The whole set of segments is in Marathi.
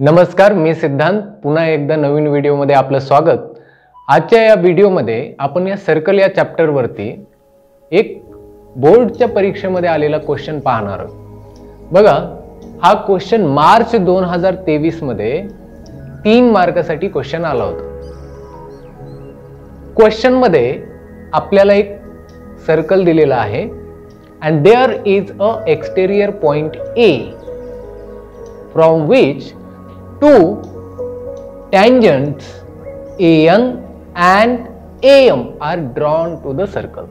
नमस्कार, मी सिद्धांत पुन्हा एकदा नवीन व्हिडिओमध्ये आपलं स्वागत। आजच्या या व्हिडिओमध्ये आपण या सर्कल या चॅप्टर वरती एक बोर्डच्या परीक्षेमध्ये आलेला क्वेश्चन पाहणार आहोत। बघा, हा क्वेश्चन मार्च 2023 मध्ये 3 मार्कासाठी क्वेश्चन आला होता। क्वेश्चन मध्ये आपल्याला एक सर्कल दिलेला आहे and there is a exterior point A from which two tangents AN and AM are drawn to the circle।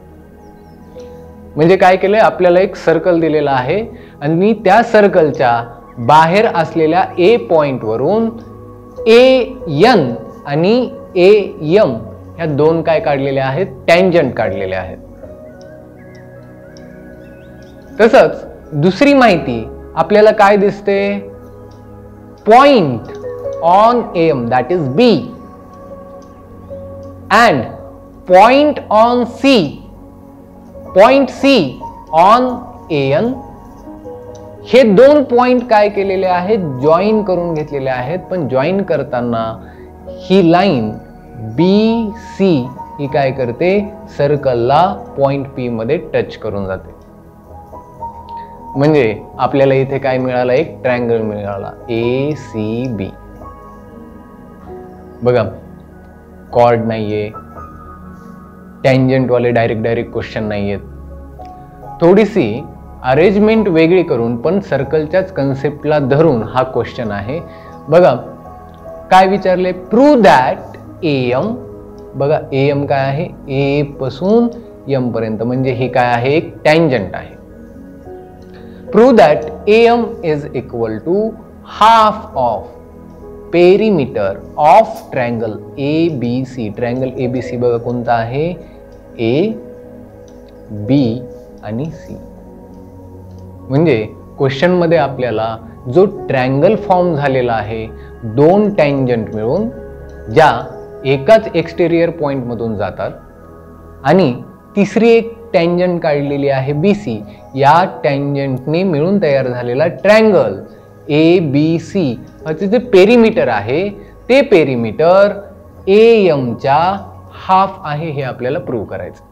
म्हणजे काय केलंय, आपल्याला एक सर्कल दिलेला आहे आणि त्या सर्कलच्या बाहेर असलेल्या A पॉइंट वरून AN आणि AM ह्या दोन काय काढलेले आहेत, टँजंट काढलेले आहेत। तसंच दुसरी माहिती आपल्याला काय दिसते, point on AM that is B and point on C, point C on AN, हे दोन पॉइंट काय केलेले आहेत, जॉईन करून घेतलेले आहेत। पण जॉईन करताना ही लाईन BC ही काय करते, सर्कलला पॉइंट P मध्ये टच करून जाते। म्हणजे आपल्याला इथे काय मिळाला, एक ट्रायंगल मिळाला ACB। बघा, कॉर्ड नाहीये, टँजंट वाले डायरेक्ट क्वेश्चन नाहीयेत, थोडीशी अरेंजमेंट वेगळी करून पण सर्कलच्याच कन्सेप्टला धरून हा क्वेश्चन आहे। बघा काय विचारले, प्रूव्ह दॅट AM, बघा AM काय आहे, A पासून M पर्यंत, म्हणजे हे काय आहे, एक टँजंट आहे। Prove that AM is equal to half of perimeter of triangle ABC। triangle ABC बघा कोणता आहे, A, B आणि C। म्हणजे क्वेश्चन मध्ये आपल्याला जो ट्रायंगल फॉर्म झालेला आहे, दोन टँजंट मिळून ज्या एकाच एक्सटेरियर पॉइंट मधून जातात आणि तिसरी एक टँजंट काढलेली आहे BC, या टँजंटने मिळून तयार झालेला ट्रायंगल ABC ह्याचे जे पेरिमीटर आहे ते पेरिमीटर AM च्या हाफ आहे, हे आपल्याला प्रूव्ह करायचं।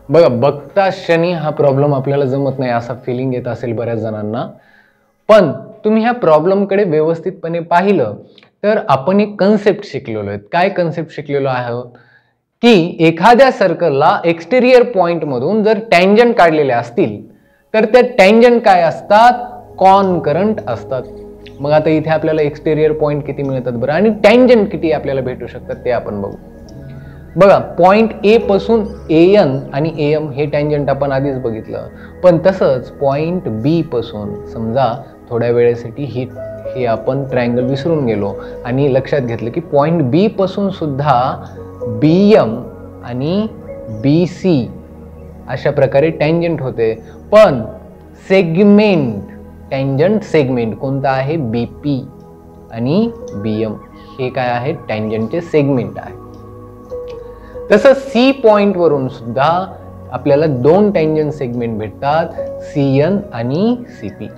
बघा, बघता क्षणी हा प्रॉब्लेम आपल्याला जमत नाही असा फिलिंग येत असेल बऱ्याच जणांना, पण तुम्ही ह्या प्रॉब्लेम कडे व्यवस्थितपणे पाहिलं तर आपण एक कन्सेप्ट शिकलेलो आहे। काय कन्सेप्ट शिकलेलो आहोत की एखाद्या सर्कलला एक्सटेरियर पॉइंट मधून जर टँजंट काढलेले असतील तर त्या टँजंट काय असतात, कॉनकरंट असतात। मग आता इथे आपल्याला एक्सटेरियर पॉइंट किती मिळतात बरं, आणि टँजंट किती आपल्याला भेटू शकतात ते आपण बघू। बघा, पॉइंट A पासून AN आणि AM हे टँजंट आपण आधीच बघितलं, पण तसंच पॉइंट B पासून समजा थोड्या वेळेसाठी हे आपण ट्रायंगल विसरून गेलो आणि लक्षात घेतलं की पॉइंट B पासून सुद्धा BM आणि BC अशा प्रकारे टँजंट होते, पण सेगमेंट, टँजंट सेगमेंट कोणता आहे, BP आणि BM हे काय आहे, टँजंटचे सेगमेंट आहे। तसंच C पॉइंट वरून सुद्धा आपल्याला दोन टँजंट सेगमेंट भेटतात, CN आणि CP।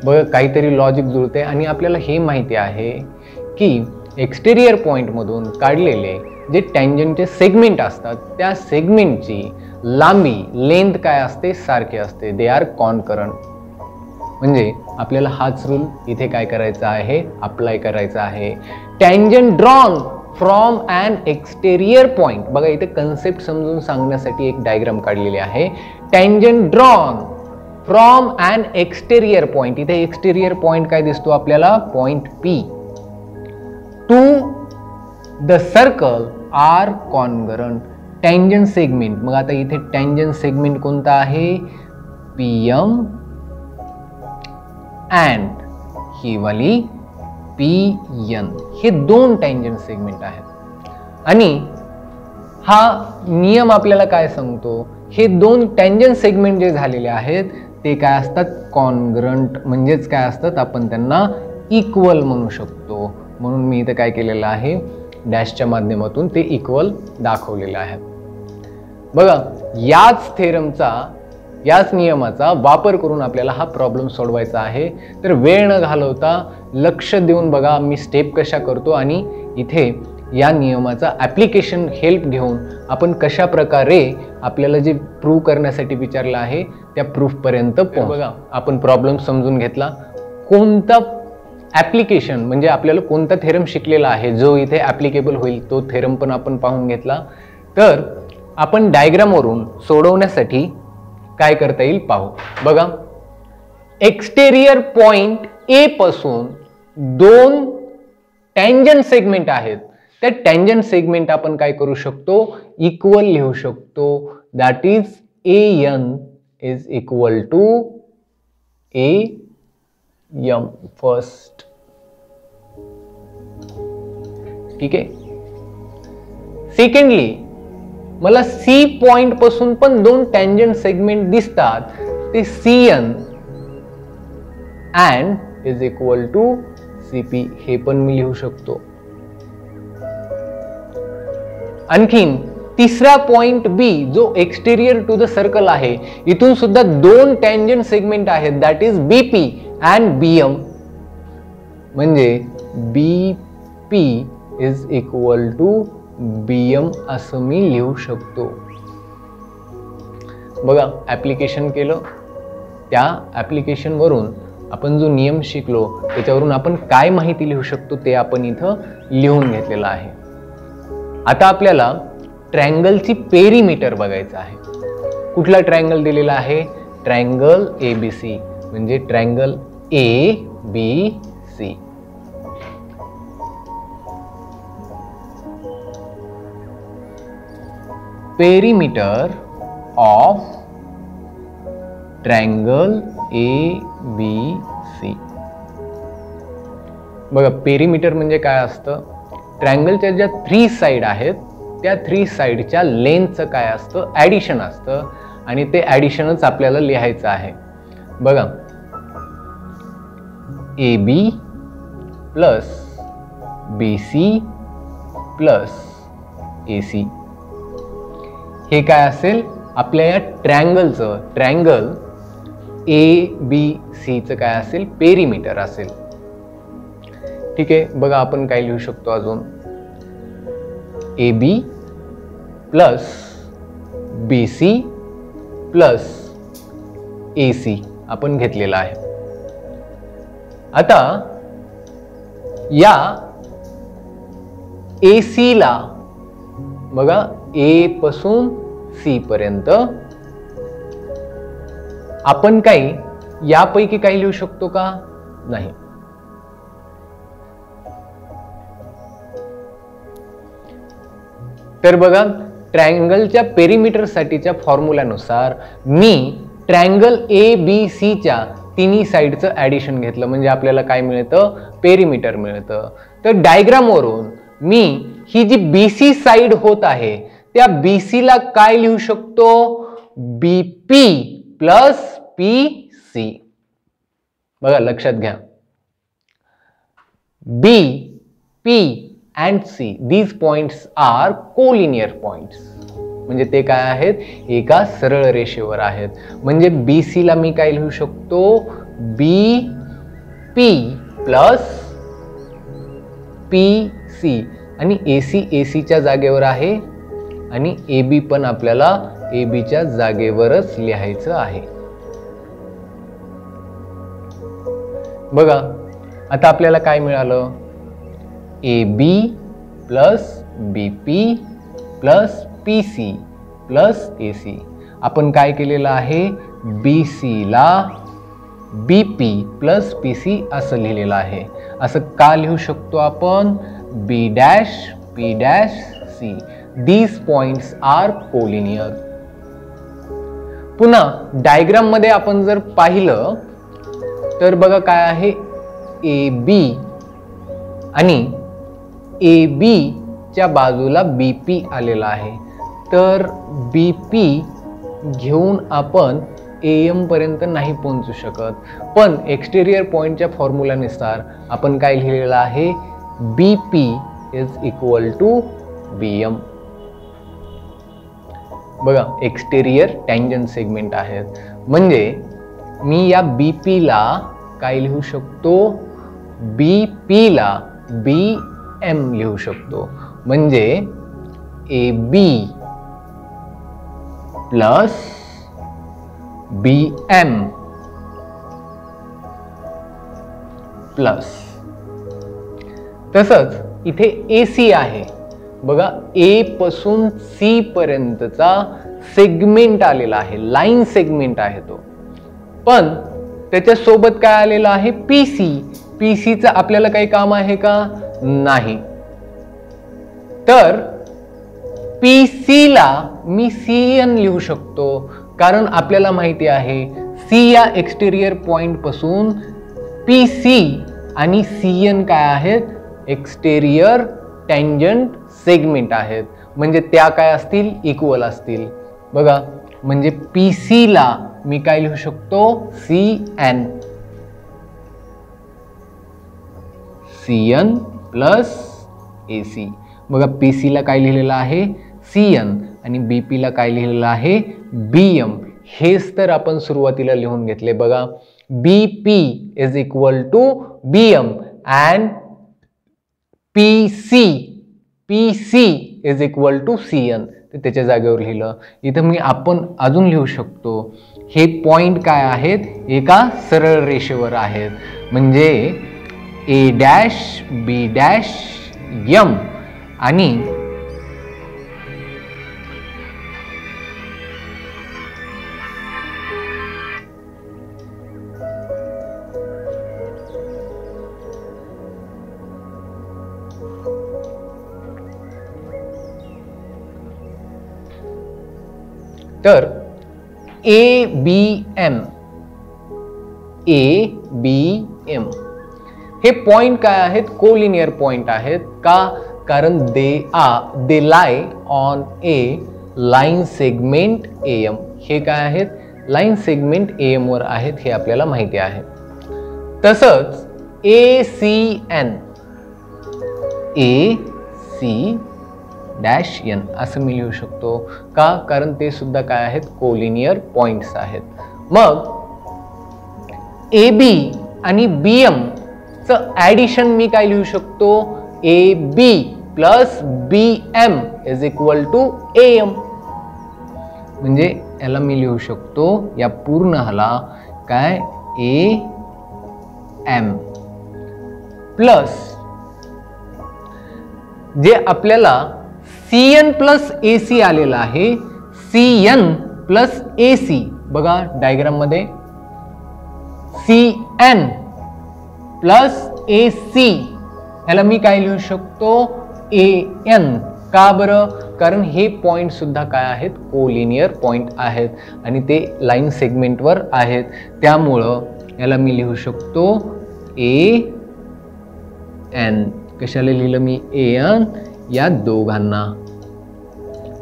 बघा, काहीतरी लॉजिक जुळते आणि आपल्याला हे माहिती आहे की एक्सटेरियर पॉइंट मधून काढलेले जे टँजंटचे सेगमेंट असतात त्या सेगमेंटची लांबी, लेंथ काय असते, सारखी असते, दे आर कॉनकरंट। म्हणजे आपल्याला हाच रूल इथे काय करायचा आहे, अप्लाय करायचा आहे। Tangent drawn from an exterior point, बघा इथे कन्सेप्ट समजून सांगण्यासाठी एक डायग्राम काढलेली आहे। Tangent drawn from an exterior point, इथे एक्सटेरियर पॉइंट काय दिसतो आपल्याला, point P to the circle are congruent tangent segment। मग आता इथे tangent segment कोणता आहे, PM and ही वाली PN, हे दोन tangent segment आहेत। आणि हा नियम आपल्याला काय सांगतो, हे दोन tangent segment जे झालेले आहेत ते काय असतात, कॉन्ग्रंट, म्हणजेच काय असतात, आपण त्यांना इक्वल म्हणू शकतो। म्हणून मी इथे काय केलेलं आहे, डॅशच्या माध्यमातून ते इक्वल दाखवलेलं आहे। बघा, याच थेरमचा याच नियमाचा वापर करून आपल्याला हा प्रॉब्लेम सोडवायचा आहे. तर वेळ न घालवता लक्ष देऊन बघा मी स्टेप कशा करतो आणि इथे या नियमाचा ॲप्लिकेशन हेल्प घेऊन आपण कशा प्रकारे आपल्याला जे प्रूव्ह करण्यासाठी विचारलं आहे त्या प्रूफपर्यंत बघा आपण प्रॉब्लेम समजून घेतला. कोणता ॲप्लिकेशन म्हणजे आपल्याला कोणता थेरम शिकलेला आहे जो इथे ॲप्लिकेबल होईल तो थेरम पण आपण पाहून घेतला. तर आपण डायग्रामवरून सोडवण्यासाठी काय करता येईल पाहू. बघा एक्सटेरियर पॉइंट ए पासून दोन टँजंट सेगमेंट आहेत. त्या टँजंट सेगमेंट आपण काय करू शकतो इक्वल लिहू शकतो. That is AN is equal to AM first. ठीक आहे. सेकंडली मला C पॉइंट पासून पण दोन टँजंट सेगमेंट दिसतात. ते CN and is equal to CP हे पण मी लिहू शकतो. आणखीन तिसरा पॉइंट B जो एक्सटेरियर टू द सर्कल आहे इथून सुद्धा दोन टँजंट सेगमेंट आहेत. That is BP and BM म्हणजे BP is equal to BM असं मी लिहू शकतो. बघा ऍप्लिकेशन केलं. त्या ऍप्लिकेशन वरून आपण जो नियम शिकलो त्याच्यावरून आपण काय माहिती लिहू शकतो ते आपण इथं लिहून घेतलेलं आहे. आता आपल्याला ट्रायंगलची पेरिमीटर बघायचं आहे. कुठला ट्रायंगल दिलेला आहे ट्रायंगल ABC म्हणजे triangle ABC. Perimeter of triangle ABC. बघा पेरिमीटर म्हणजे काय असतं ट्रायंगलच्या ज्या 3 साइड आहेत त्या 3 साइडच्या लेंथचं काय असतं ॲडिशन असतं आणि ते ॲडिशनच आपल्याला लिहायचं आहे. बघा AB plus BC plus AC हे काय असेल आपल्या या ट्रायंगलचं ट्रायंगल ABCचं काय असेल पेरिमीटर असेल. ठीक आहे. बघा आपण काय लिहू शकतो अजून AB plus BC plus AC आपण घेतलेला आहे. आता या AC ला बघा A पासून C पर्यंत आपण काही यापैकी काही लिहू शकतो का नाही. तर बघा ट्रायंगलच्या पेरिमीटर साठीच्या फॉर्म्युल्यानुसार मी ट्रायंगल ABCच्या तिन्ही साइडचं ॲडिशन घेतलं म्हणजे आपल्याला काय मिळतं पेरिमीटर मिळतं. तर डायग्राम वरून मी ही जी BC साइड होत आहे त्या BC ला काय लिहू शकतो BP प्लस PC. बघा लक्षात घ्या B, P and C these points are collinear points म्हणजे ते काय आहेत एका सरळ रेषेवर आहेत. म्हणजे BC ला मी काय लिहू शकतो BP प्लस PC आणि AC च्या जागेवर आहे आणि AB पण आपल्याला AB च्या जागेवरच लिहायचं आहे. बघा आता आपल्याला काय मिळालं AB plus BP plus PC plus AC. आपण काय केलेलं आहे BC ला BP प्लस PC असं लिहिलेलं आहे. असं का लिहू शकतो आपण B dash P dash C. These points are collinear. पुन्हा डायग्राम मध्ये आपण जर पाहिलं तर बघा काय आहे AB आणि AB च्या बाजूला BP आलेला आहे. तर BP घेऊन आपण AM पर्यंत नाही पोहोचू शकत. पण एक्सटेरियर पॉइंटच्या फॉर्म्युल्यानुसार आपण काय लिहिलेलं आहे BP is equal to BM. बघा एक्सटेरियर टँजंट सेगमेंट आहेत म्हणजे मी या BP ला काय लिहू शकतो, BP ला BM लिहू शकतो. म्हणजे AB प्लस BM प्लस, तसंच इथे AC आहे बघा, A पासून C पर्यंतचा सेगमेंट आलेला आहे, लाईन सेगमेंट आहे तो. पण त्याच्या सोबत काय आलेला आहे, PC. PCचं आपल्याला काही काम आहे का, नाही. तर PC ला मी CN लिहू शकतो, कारण आपल्याला माहिती आहे C या एक्सटेरियर पॉइंट पासून PC आणि CN काय आहेत, एक्सटेरियर टँजंट सेगमेंट आहेत. म्हणजे त्या काय असतील, इक्वल असतील बघा. म्हणजे PC ला मी काय लिहू शकतो, CN प्लस AC. बघा PC ला काय लिहिलेलं आहे, CN, आणि BP ला काय लिहिलेलं आहे, BM. हेच तर आपण सुरुवातीला लिहून घेतले बघा. BP is equal to BM and PC is equal to CN. तर त्याच्या जागेवर लिहिलं. इथं मी आपण अजून लिहू शकतो, हे पॉइंट काय आहेत, एका सरळ रेषेवर आहेत. म्हणजे A dash B dash M आणि तर ABM हे पॉइंट काय आहेत, कोलिनियर पॉइंट आहेत का, कारण they lie on a line segment AM. हे काय आहेत, लाईन सेगमेंट AM वर आहेत, हे आपल्याला माहिती आहे. तसंच ACN AC-N असं मी लिहू शकतो का, कारण ते सुद्धा काय आहेत, कोलिनियर पॉइंट्स आहेत. मग AB आणि BM चं ऍडिशन मी काय लिहू शकतो, AB plus BM is equal to AM. म्हणजे याला मी लिहू शकतो, या पूर्ण हाला काय, AM प्लस जे आपल्याला CN प्लस AC आलेला आहे, CN प्लस AC. बघा डायग्राम मध्ये CN प्लस AC, ह्याला मी काय लिहू शकतो, AN. का बरं, कारण हे पॉइंट सुद्धा काय आहेत, कोलिनियर पॉइंट आहेत आणि ते लाईन सेगमेंटवर आहेत. त्यामुळं याला मी लिहू शकतो AN. कशाला लिहिलं मी, AN या दोघांना.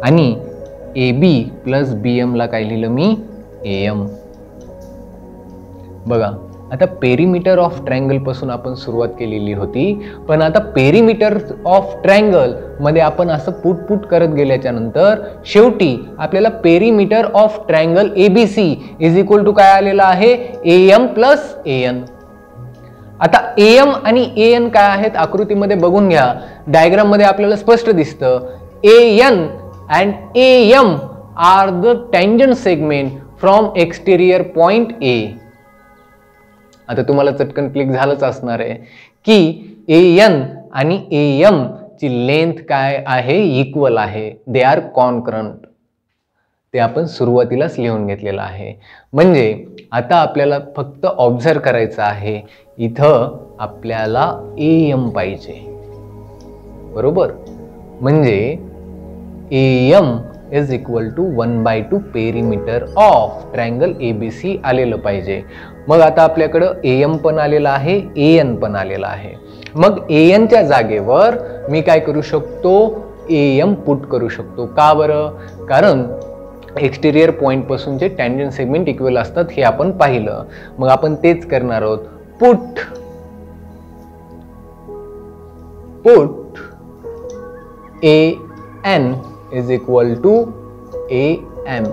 आणि AB प्लस BM ला काय लिहिलं मी, AM. बघा आता पेरिमीटर ऑफ ट्रायंगल पासून आपण सुरुवात केलेली होती, पण आता पेरिमीटर ऑफ ट्रायंगल मध्ये आपण असं पुट करत गेल्याच्या नंतर शेवटी आपल्याला perimeter of triangle ABC is equal to काय आलेला आहे, AM प्लस AN. आता AM आणि AN काय आहेत, आकृतीमध्ये बघून घ्या, डायग्राम मध्ये आपल्याला स्पष्ट दिसतं. AN and AM are the tangent segment from exterior point A. आता तुम्हाला चटकन क्लिक झालंच असणार आहे की AN आणि AM ची लेंथ काय आहे, इक्वल आहे. They are concurrent. ते आपण सुरुवातीलाच लिहून घेतलेलं आहे. म्हणजे आता आपल्याला फक्त ऑब्झर्व करायचं आहे, इथं आपल्याला AM पाहिजे, बरोबर. म्हणजे AM is equal to 1/2 perimeter of triangle ABC आलेलं पाहिजे. मग आता आपल्याकडं AM पण आलेला आहे, AN पण आलेला आहे. मग AN च्या जागेवर मी काय करू शकतो, AM पुट करू शकतो. का बरं, कारण एक्सटेरियर पॉइंट पासूनचे टँजंट सेगमेंट इक्वल असतात हे आपण पाहिलं. मग आपण तेच करणार आहोत. Put AN is equal to AM.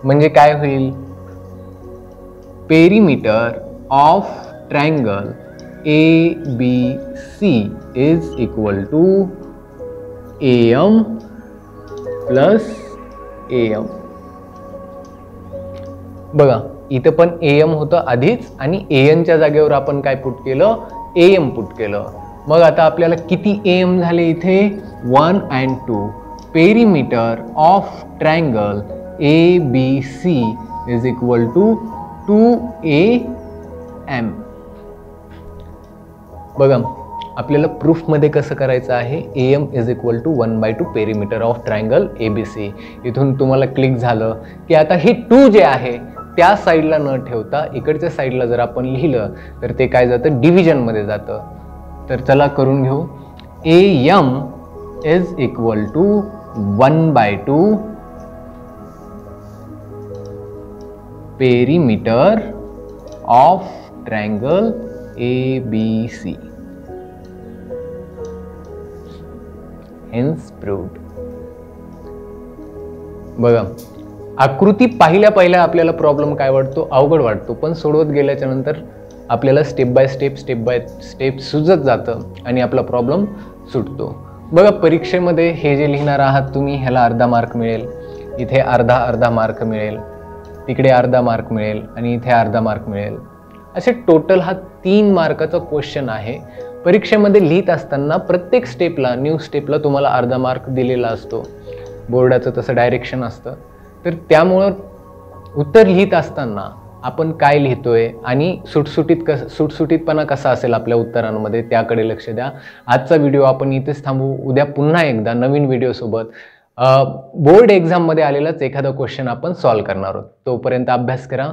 म्हणजे काय होईल, perimeter of triangle ABC is equal to AM plus AM. बघा इथं पण AM होतं आधीच आणि ANच्या जागेवर आपण काय पुट केलं, AM पुट केलं. मग आता आपल्याला किती AM झाले इथे, 1 and 2. Perimeter of triangle ABC is equal to 2AM. बघा आपल्याला प्रूफमध्ये कसं करायचं आहे, AM is equal to 1/2 perimeter of triangle ABC. इथून तुम्हाला क्लिक झालं की आता हे 2 जे आहे त्या साईडला न ठेवता इकडच्या साईडला जर आपण लिहिलं तर ते काय जातं, डिव्हिजनमध्ये जातं. तर चला करून घेऊ. AM is equal to 1/2 perimeter of triangle ABC. Hence proved. बघा आकृती पहिल्या आपल्याला प्रॉब्लेम काय वाटतो, अवघड वाटतो, पण सोडवत गेल्याच्या नंतर आपल्याला स्टेप बाय स्टेप सुचत जातं आणि आपला प्रॉब्लेम सुटतो. बघा परीक्षेमध्ये हे जे लिहिणार आहात तुम्ही ह्याला अर्धा मार्क मिळेल, इथे अर्धा मार्क मिळेल, तिकडे अर्धा मार्क मिळेल आणि इथे अर्धा मार्क मिळेल. असे टोटल हा 3 मार्काचा क्वेश्चन आहे. परीक्षेमध्ये लिहित असताना प्रत्येक स्टेपला न्यू स्टेपला तुम्हाला अर्धा मार्क दिलेला असतो. बोर्डाचं तसं डायरेक्शन असतं. तर त्यामुळं उत्तर लिहित असताना आपण काय लिहितोय आणि सुटसुटीतपणा कसा असेल आपल्या उत्तरांमध्ये त्याकडे लक्ष द्या. आजचा व्हिडिओ आपण इथेच थांबवू. उद्या पुन्हा एकदा नवीन व्हिडिओसोबत बोर्ड एक्झाममध्ये आलेलाच एखादा क्वेश्चन आपण सॉल्व्ह करणार आहोत. तोपर्यंत अभ्यास करा.